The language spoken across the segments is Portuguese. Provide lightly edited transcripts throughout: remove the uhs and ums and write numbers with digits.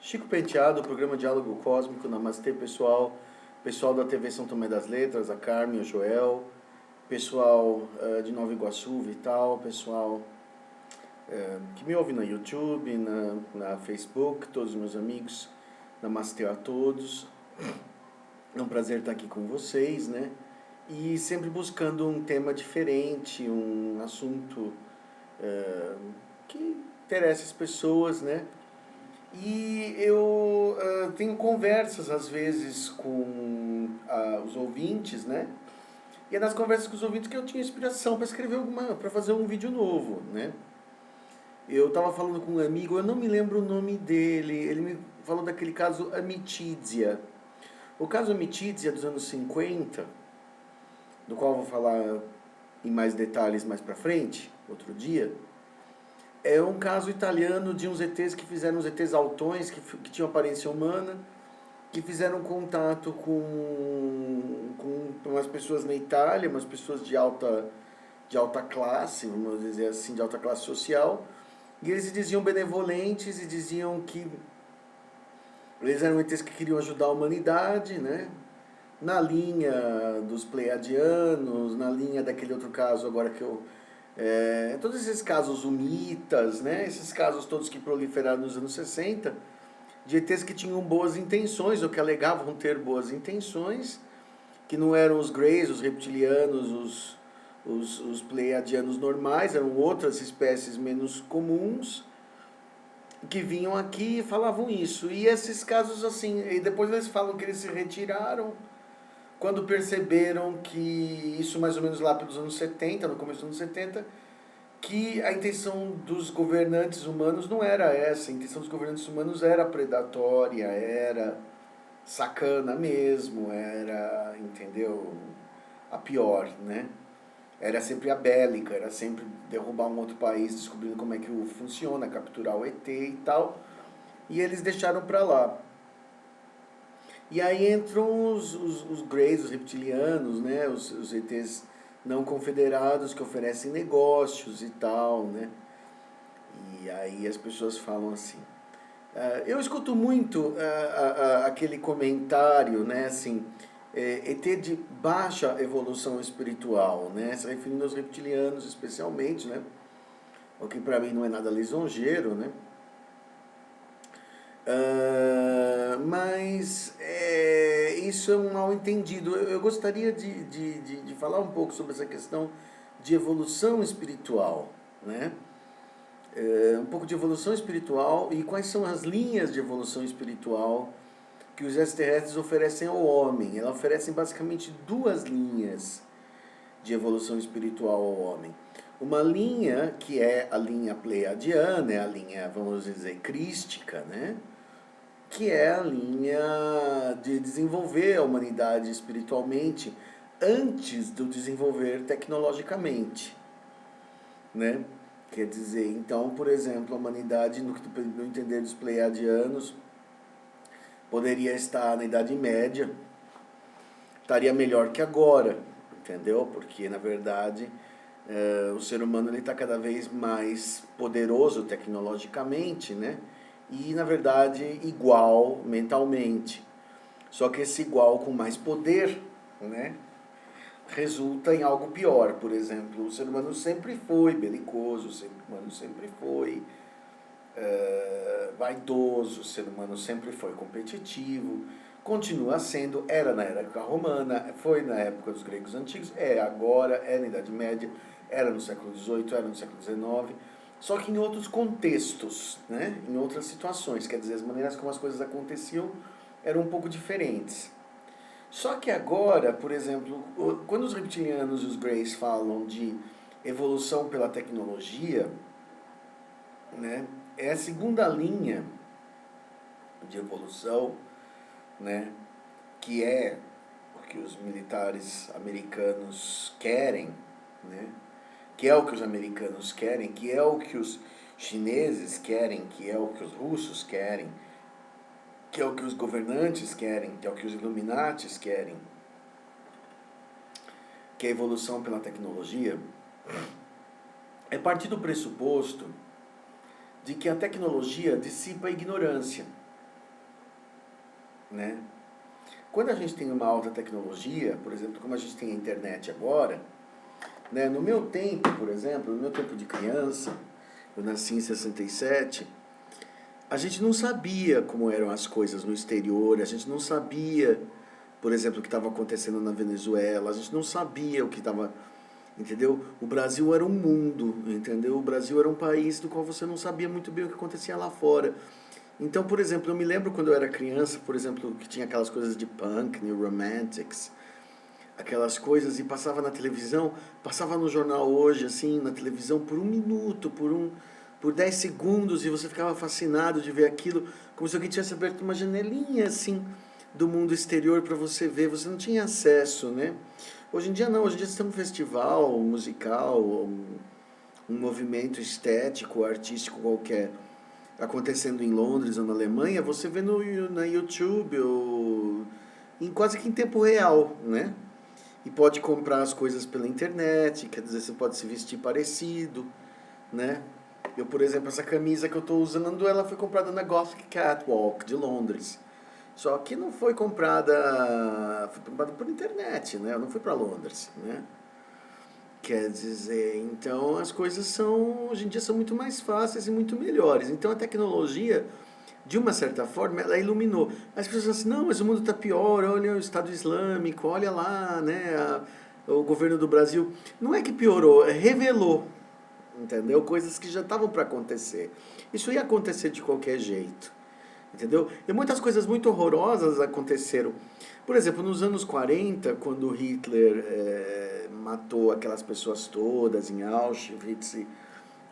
Chico Penteado, programa Diálogo Cósmico, Namastê pessoal, pessoal da TV São Tomé das Letras, a Carmen, o Joel, pessoal de Nova Iguaçu, Vital, pessoal que me ouve no YouTube, na Facebook, todos os meus amigos, Namastê a todos. É um prazer estar aqui com vocês, né? E sempre buscando um tema diferente, um assunto que interessa as pessoas, né? E eu tenho conversas, às vezes, com os ouvintes, né? E é nas conversas com os ouvintes que eu tinha inspiração para escrever para fazer um vídeo novo, né? Eu estava falando com um amigo, eu não me lembro o nome dele, ele me falou daquele caso Amitídia. O caso Amitídia dos anos 50, do qual eu vou falar em mais detalhes mais para frente, outro dia, é um caso italiano de uns ETs que fizeram uns ETs altões, que tinham aparência humana, que fizeram contato com umas pessoas na Itália, umas pessoas de alta classe, vamos dizer assim, de alta classe social, e eles se diziam benevolentes e diziam que eles eram ETs que queriam ajudar a humanidade, né? Na linha dos Pleiadianos, na linha daquele outro caso agora que eu... todos esses casos humitas, né? Esses casos todos que proliferaram nos anos 60, de ETs que tinham boas intenções, ou que alegavam ter boas intenções, que não eram os Greys, os reptilianos, os Pleiadianos normais, eram outras espécies menos comuns, que vinham aqui e falavam isso. E esses casos, assim, e depois eles falam que eles se retiraram, quando perceberam que, isso mais ou menos lá pelos anos 70, no começo dos anos 70, que a intenção dos governantes humanos não era essa, a intenção dos governantes humanos era predatória, era sacana mesmo, era, entendeu, a pior, né? Era sempre a bélica, era sempre derrubar um outro país, descobrindo como é que funciona, capturar o ET e tal, e eles deixaram pra lá. E aí entram os Greys, os reptilianos, né? Os ETs não confederados que oferecem negócios e tal, né? E aí as pessoas falam assim. Eu escuto muito aquele comentário, né? Assim, ET de baixa evolução espiritual, né? Se referindo aos reptilianos especialmente, né? O que para mim não é nada lisonjeiro, né? Mas isso é um mal entendido. Eu gostaria de falar um pouco sobre essa questão de evolução espiritual, né? Um pouco de evolução espiritual e quais são as linhas de evolução espiritual que os extraterrestres oferecem ao homem. Elas oferecem basicamente duas linhas de evolução espiritual ao homem. Uma linha que é a linha pleiadiana, é a linha, vamos dizer, crística, né? Que é a linha de desenvolver a humanidade espiritualmente antes do desenvolver tecnologicamente, né? Quer dizer, então, por exemplo, a humanidade, no entender dos pleiadianos, poderia estar na Idade Média, estaria melhor que agora, entendeu? Porque, na verdade, o ser humano está cada vez mais poderoso tecnologicamente, né? E, na verdade, igual mentalmente. Só que esse igual com mais poder, né, resulta em algo pior. Por exemplo, o ser humano sempre foi belicoso, o ser humano sempre foi vaidoso, o ser humano sempre foi competitivo, continua sendo, era na época romana, foi na época dos gregos antigos, agora, é na Idade Média, era no século XVIII, era no século XIX, só que em outros contextos, né? Em outras situações, quer dizer, as maneiras como as coisas aconteciam eram um pouco diferentes. Só que agora, por exemplo, quando os reptilianos e os Greys falam de evolução pela tecnologia, né, é a segunda linha de evolução, né, que é o que os militares americanos querem, né, que é o que os americanos querem, que é o que os chineses querem, que é o que os russos querem, que é o que os governantes querem, que é o que os Illuminatis querem, que é a evolução pela tecnologia, é partir do pressuposto de que a tecnologia dissipa a ignorância. né? Quando a gente tem uma alta tecnologia, por exemplo, como a gente tem a internet agora, né? No meu tempo, por exemplo, no meu tempo de criança, eu nasci em 67, a gente não sabia como eram as coisas no exterior, a gente não sabia, por exemplo, o que estava acontecendo na Venezuela, a gente não sabia o que estava, entendeu? O Brasil era um mundo, entendeu? O Brasil era um país do qual você não sabia muito bem o que acontecia lá fora. Então, por exemplo, eu me lembro quando eu era criança, por exemplo, que tinha aquelas coisas de punk, New Romantics, aquelas coisas, e passava na televisão, passava no jornal hoje, assim, na televisão, por um minuto, por 10 segundos, e você ficava fascinado de ver aquilo, como se alguém tivesse aberto uma janelinha, assim, do mundo exterior para você ver, você não tinha acesso, né? Hoje em dia não, hoje em dia você tem um festival musical, um movimento estético, artístico qualquer, acontecendo em Londres ou na Alemanha, você vê na YouTube, ou em quase que em tempo real, né? E pode comprar as coisas pela internet, quer dizer, você pode se vestir parecido, né? Eu, por exemplo, essa camisa que eu estou usando, ela foi comprada na Gothic Catwalk de Londres. Só que não foi comprada por internet, né? Eu não fui para Londres, né? Quer dizer, então as coisas hoje em dia são muito mais fáceis e muito melhores. Então a tecnologia, de uma certa forma, ela iluminou. As pessoas falam assim, não, mas o mundo está pior, olha o Estado Islâmico, olha lá, né, o governo do Brasil. Não é que piorou, revelou, entendeu? Coisas que já estavam para acontecer. Isso ia acontecer de qualquer jeito, entendeu? E muitas coisas muito horrorosas aconteceram. Por exemplo, nos anos 40, quando Hitler matou aquelas pessoas todas em Auschwitz e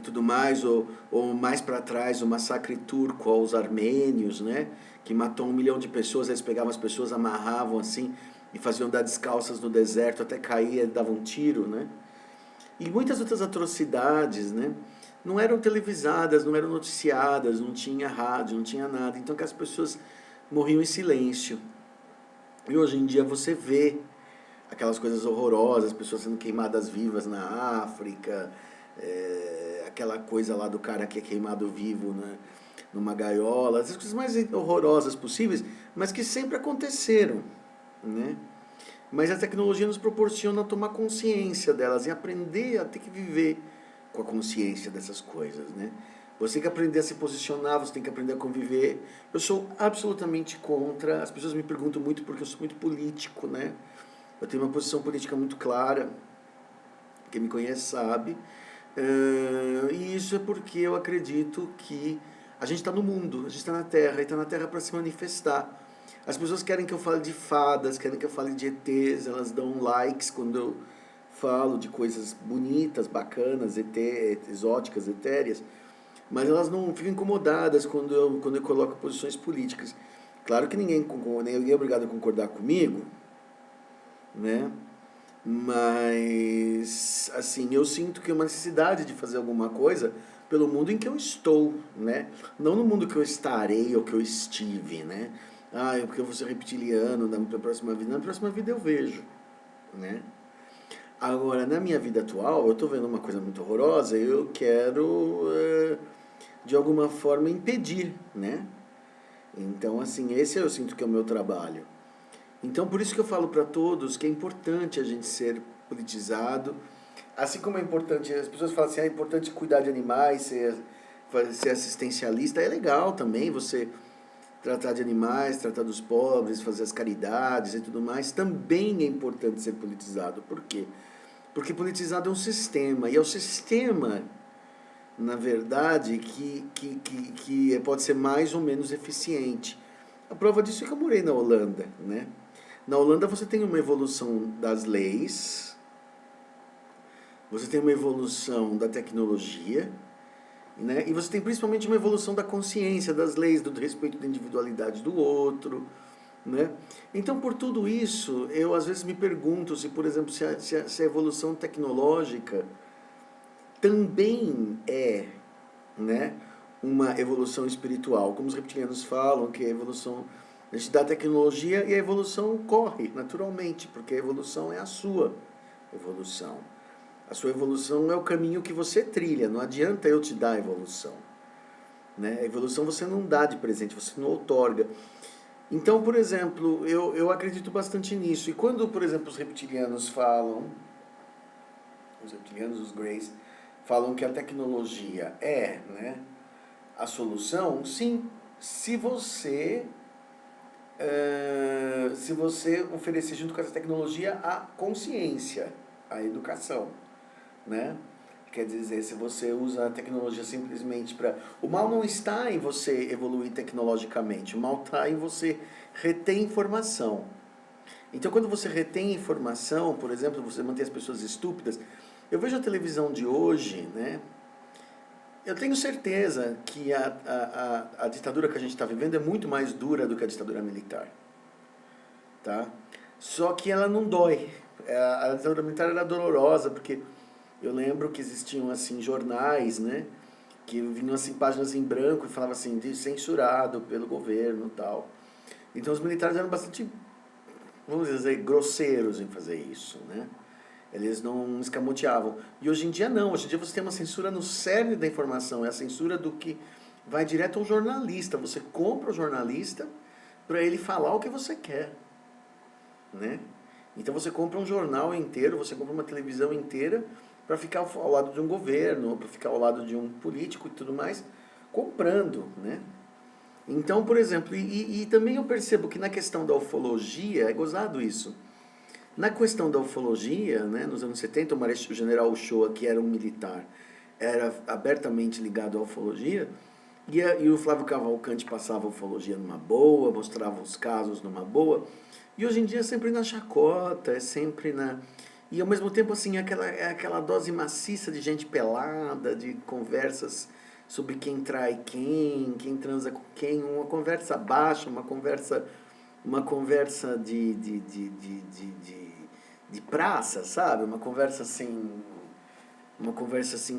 tudo mais, ou mais para trás o massacre turco aos armênios, né, que matou 1 milhão de pessoas, eles pegavam as pessoas, amarravam assim e faziam andar descalças no deserto até cair e davam um tiro, né? E muitas outras atrocidades, né, não eram televisadas, não eram noticiadas, não tinha rádio, não tinha nada, então que as pessoas morriam em silêncio. E hoje em dia você vê aquelas coisas horrorosas, pessoas sendo queimadas vivas na África, aquela coisa lá do cara que é queimado vivo, né, numa gaiola, as coisas mais horrorosas possíveis, mas que sempre aconteceram, né? Mas a tecnologia nos proporciona tomar consciência delas e aprender a ter que viver com a consciência dessas coisas, né? Você tem que aprender a se posicionar, você tem que aprender a conviver. Eu sou absolutamente contra, as pessoas me perguntam muito porque eu sou muito político, né? Eu tenho uma posição política muito clara, quem me conhece sabe. E isso é porque eu acredito que a gente está no mundo, a gente está na Terra, e está na Terra para se manifestar. As pessoas querem que eu fale de fadas, querem que eu fale de ETs, elas dão likes quando eu falo de coisas bonitas, bacanas, exóticas, etéreas, mas elas não ficam incomodadas quando eu coloco posições políticas. Claro que ninguém é obrigado a concordar comigo, né? Mas, assim, eu sinto que é uma necessidade de fazer alguma coisa pelo mundo em que eu estou, né? Não no mundo que eu estarei ou que eu estive, né? Ah, é porque eu vou ser reptiliano na próxima vida. Na próxima vida eu vejo, né? Agora, na minha vida atual, eu estou vendo uma coisa muito horrorosa e eu quero, de alguma forma, impedir, né? Então, assim, esse eu sinto que é o meu trabalho. Então, por isso que eu falo para todos que é importante a gente ser politizado, assim como é importante, as pessoas falam assim, é importante cuidar de animais, ser assistencialista, é legal também você tratar de animais, tratar dos pobres, fazer as caridades e tudo mais, também é importante ser politizado. Por quê? Porque politizado é um sistema, e é o sistema, na verdade, que pode ser mais ou menos eficiente. A prova disso é que eu morei na Holanda, né? Na Holanda você tem uma evolução das leis, você tem uma evolução da tecnologia, né? E você tem principalmente uma evolução da consciência, das leis, do respeito da individualidade do outro, né? Então, por tudo isso, eu às vezes me pergunto se, por exemplo, se a evolução tecnológica também é, né, uma evolução espiritual. Como os reptilianos falam, que a evolução a gente dá tecnologia e a evolução corre naturalmente, porque a evolução é a sua evolução. A sua evolução é o caminho que você trilha, não adianta eu te dar a evolução, né? A evolução você não dá de presente, você não outorga. Então, por exemplo, eu acredito bastante nisso. E quando, por exemplo, os reptilianos falam, os reptilianos, os Greys, falam que a tecnologia é, né, a solução, sim, se você oferecer junto com essa tecnologia a consciência, a educação, né? Quer dizer, se você usa a tecnologia simplesmente para... O mal não está em você evoluir tecnologicamente, o mal está em você reter informação. Então, quando você retém informação, por exemplo, você mantém as pessoas estúpidas. Eu vejo a televisão de hoje, né? Eu tenho certeza que a ditadura que a gente está vivendo é muito mais dura do que a ditadura militar, tá? Só que ela não dói. A ditadura militar era dolorosa, porque eu lembro que existiam assim jornais, né, que vinham assim páginas em branco e falavam assim de censurado pelo governo, e tal. Então os militares eram bastante, vamos dizer, grosseiros em fazer isso, né? Eles não escamoteavam. E hoje em dia não, hoje em dia você tem uma censura no cerne da informação, é a censura do que vai direto ao jornalista. Você compra o jornalista para ele falar o que você quer, né? Então você compra um jornal inteiro, você compra uma televisão inteira para ficar ao lado de um governo, para ficar ao lado de um político e tudo mais, comprando, né? Então, por exemplo, e também eu percebo que na questão da ufologia, é gozado isso. Na questão da ufologia, né, nos anos 70, o general Uchoa, que era um militar, era abertamente ligado à ufologia, e o Flávio Cavalcante passava a ufologia numa boa, mostrava os casos numa boa, e hoje em dia é sempre na chacota, é sempre na... E ao mesmo tempo, assim, aquela dose maciça de gente pelada, de conversas sobre quem trai quem transa com quem, uma conversa baixa, uma conversa de praça, sabe? Uma conversa assim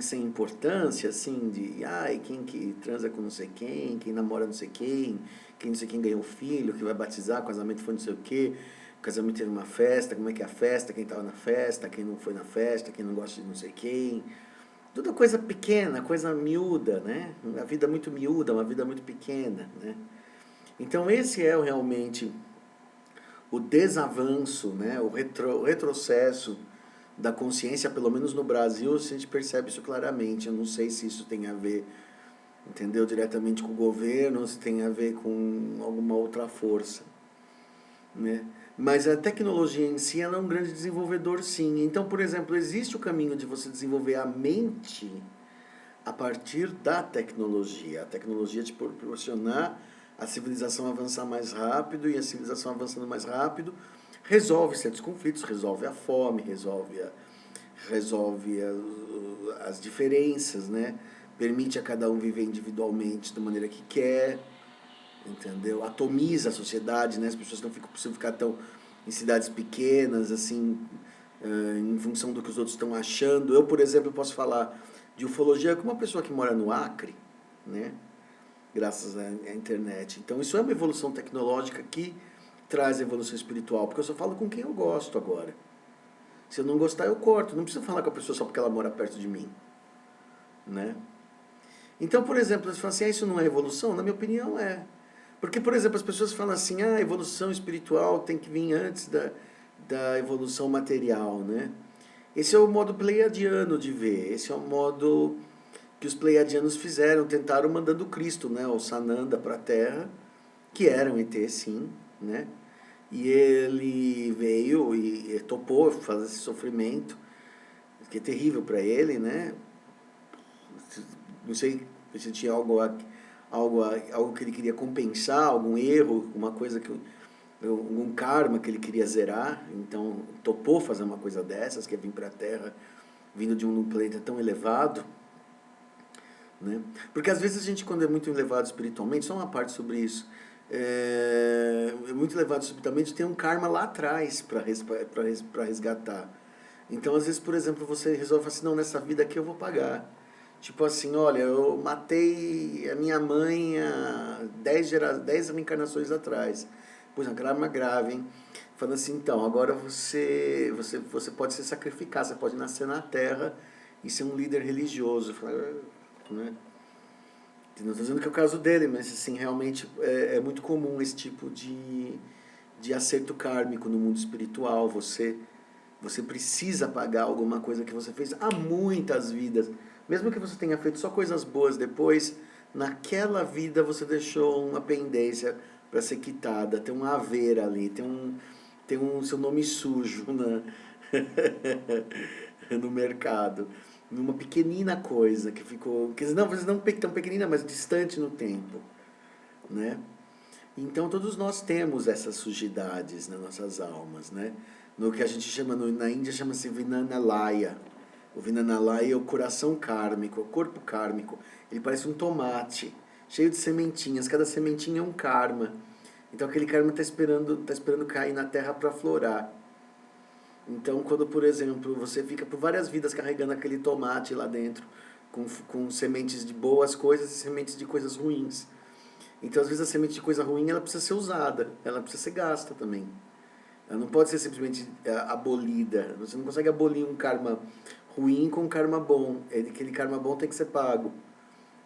sem importância, assim, de ai, quem que transa com não sei quem namora não sei quem não sei quem ganhou filho, que vai batizar, casamento foi não sei o quê, casamento teve uma festa, como é que é a festa, quem estava na festa, quem não foi na festa, quem não gosta de não sei quem. Tudo coisa pequena, coisa miúda, né? Uma vida muito miúda, uma vida muito pequena, né? Então esse é realmente o desavanço, né? O retrocesso da consciência, pelo menos no Brasil, a gente percebe isso claramente. Eu não sei se isso tem a ver, entendeu, diretamente com o governo, ou se tem a ver com alguma outra força, né? Mas a tecnologia em si ela é um grande desenvolvedor, sim. Então, por exemplo, existe o caminho de você desenvolver a mente a partir da tecnologia. A tecnologia te proporcionar a civilização avançar mais rápido, e a civilização avançando mais rápido resolve certos conflitos, resolve a fome, resolve as diferenças, né? Permite a cada um viver individualmente da maneira que quer, entendeu? Atomiza a sociedade, né? As pessoas não precisam ficar tão em cidades pequenas, assim, em função do que os outros estão achando. Eu, por exemplo, posso falar de ufologia com uma pessoa que mora no Acre, né? Graças à internet. Então, isso é uma evolução tecnológica que traz evolução espiritual, porque eu só falo com quem eu gosto agora. Se eu não gostar, eu corto. Não preciso falar com a pessoa só porque ela mora perto de mim, né? Então, por exemplo, eles falam assim, isso não é evolução? Na minha opinião, é. Porque, por exemplo, as pessoas falam assim, a evolução espiritual tem que vir antes da evolução material, né? Esse é o modo pleiadiano de ver, esse é o modo que os pleiadianos fizeram, tentaram mandando Cristo, né, o Sananda para a Terra, que era um ET, sim, né? E ele veio e topou fazer esse sofrimento, que é terrível para ele, né? Não sei se tinha algo que ele queria compensar, algum erro, uma coisa que algum karma que ele queria zerar, então topou fazer uma coisa dessas, que é vir para a Terra, vindo de um planeta tão elevado, né? Porque às vezes a gente, quando é muito elevado espiritualmente, só uma parte sobre isso, é muito elevado espiritualmente, tem um karma lá atrás para resgatar. Então, às vezes, por exemplo, você resolve assim, não, nessa vida aqui eu vou pagar. Tipo assim, olha, eu matei a minha mãe há 10 reencarnações atrás. Pois é, um karma grave, hein? Falando assim, então, agora você pode se sacrificar, você pode nascer na Terra e ser um líder religioso. Né? Não estou dizendo que é o caso dele, mas assim, realmente é muito comum esse tipo de acerto kármico no mundo espiritual. Você precisa pagar alguma coisa que você fez há muitas vidas. Mesmo que você tenha feito só coisas boas depois, naquela vida você deixou uma pendência para ser quitada, tem um haver ali, tem um seu nome sujo no mercado. Numa pequenina coisa que ficou. Quer dizer, não, não tão pequenina, mas distante no tempo. Né? Então todos nós temos essas sujidades nas nossas almas, né? No que a gente chama, na Índia chama-se Vinanalaya. O Vinanalaya é o coração kármico, o corpo kármico. Ele parece um tomate, cheio de sementinhas, cada sementinha é um karma. Então aquele karma está esperando cair na terra para florar. Então quando, por exemplo, você fica por várias vidas carregando aquele tomate lá dentro, com sementes de boas coisas e sementes de coisas ruins. Então, às vezes, a semente de coisa ruim, ela precisa ser usada, ela precisa ser gasta também. Ela não pode ser simplesmente abolida. Você não consegue abolir um karma ruim com um karma bom. Aquele karma bom tem que ser pago,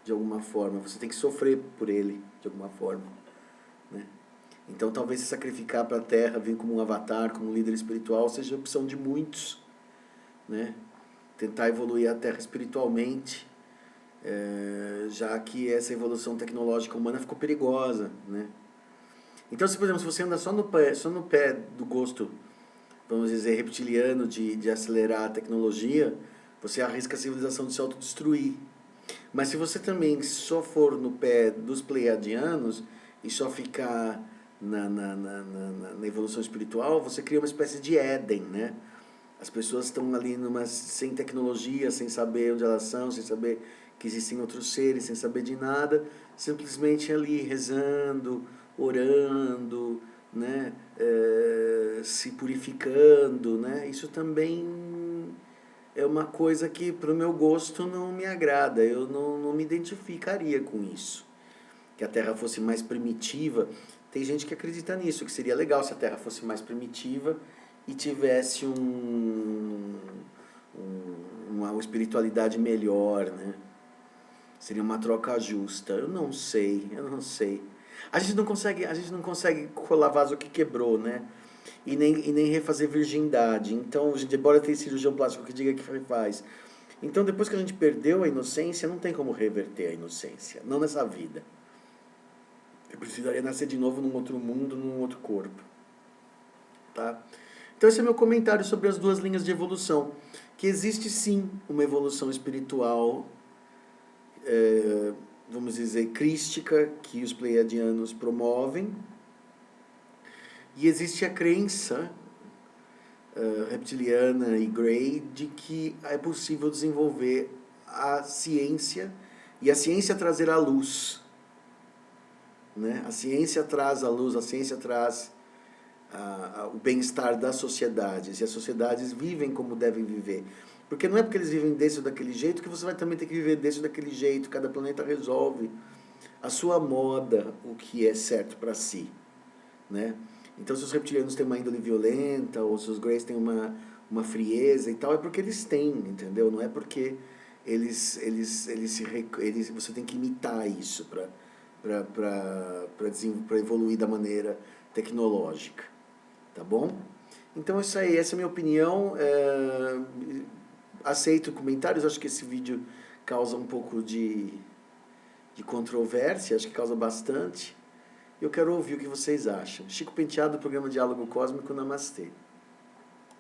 de alguma forma. Você tem que sofrer por ele, de alguma forma. Né? Então, talvez se sacrificar para a Terra, vir como um avatar, como um líder espiritual, seja a opção de muitos. Né? Tentar evoluir a Terra espiritualmente, já que essa evolução tecnológica humana ficou perigosa, né? Então, por exemplo, se você anda só no pé do gosto, vamos dizer, reptiliano de acelerar a tecnologia, você arrisca a civilização de se autodestruir. Mas se você também só for no pé dos pleiadianos e só ficar na evolução espiritual, você cria uma espécie de Éden, né? As pessoas estão ali sem tecnologia, sem saber onde elas são, sem saber que existem outros seres, sem saber de nada, simplesmente ali rezando, orando, né? Se purificando, né? Isso também é uma coisa que, para o meu gosto, não me agrada. Eu não me identificaria com isso. Que a Terra fosse mais primitiva. Tem gente que acredita nisso, que seria legal se a Terra fosse mais primitiva e tivesse uma espiritualidade melhor, né? Seria uma troca justa. Eu não sei. A gente não consegue colar vaso que quebrou, né? E nem refazer virgindade. Então, embora tenha cirurgião plástico que diga que faz. Então, depois que a gente perdeu a inocência, não tem como reverter a inocência. Não nessa vida. Eu precisaria nascer de novo num outro mundo, num outro corpo. Tá? Então esse é meu comentário sobre as duas linhas de evolução. Que existe sim uma evolução espiritual, vamos dizer, crística, que os pleiadianos promovem. E existe a crença reptiliana e Grey de que é possível desenvolver a ciência e a ciência trazer a luz. Né? A ciência traz a luz, a ciência traz o bem-estar das sociedades, e as sociedades vivem como devem viver. Porque não é porque eles vivem desse ou daquele jeito que você vai também ter que viver desse ou daquele jeito. Cada planeta resolve a sua moda, o que é certo para si. Né? Então, se os reptilianos têm uma índole violenta, ou se os Greys têm uma frieza e tal, é porque eles têm, entendeu? Não é porque você tem que imitar isso para evoluir da maneira tecnológica, tá bom? Então é isso aí, essa é a minha opinião. Aceito comentários, acho que esse vídeo causa um pouco de controvérsia, acho que causa bastante. Eu quero ouvir o que vocês acham. Chico Penteado, do programa Diálogo Cósmico, Namastê.